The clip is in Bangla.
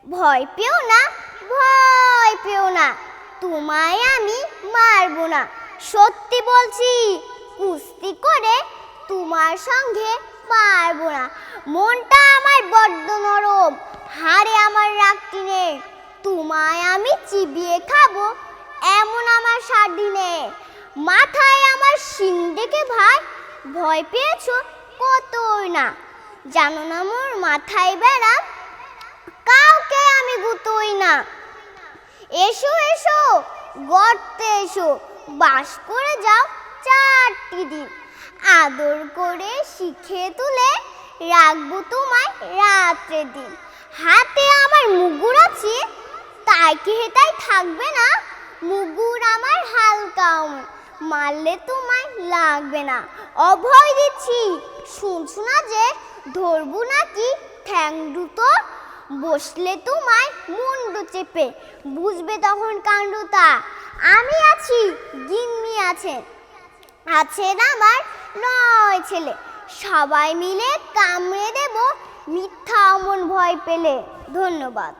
ভয় পেও না, ভয় পেও না, তোমায় আমি মারবো না। সত্যি বলছি, কুস্তি করে তোমার সঙ্গে পারবো না। মনটা আমার বড্ড নরম, হাড়ে আমার রাগটি নেই। তোমায় আমি চিবিয়ে খাবো এমন আমার সাধ্য নেই। মাথায় আমার শিং ডেকে ভাই, ভয় পেয়েছো কতই না। জানো না মোর মাথায় বেড়া, কাউকে আমি গুতোই না। এসো এসো গর্তে এসো, বাস করে যাও 4টি দিন। আদর করে শিখে তুলে রাখবো তোমায় রাত্রে দিন। হাতে আমার মুগুর আছে, তাই কি হেতাই থাকবে না? মুগুর আমার হালকা, মারলে তোমায় লাগবে না। অভয় দিচ্ছি, শুনছো না যে ধরবো নাকি ঠ্যাং দুটো? বসলে তোমায় মুন্ডু চেপে, বুঝবে তখন কাণ্ডটা। আমি আছি, গিন্নি আছে, আছেন আমার 9 ছেলে। সবাই মিলে কামড়ে দেব মিথ্যা অমন ভয় পেলে। ধন্যবাদ।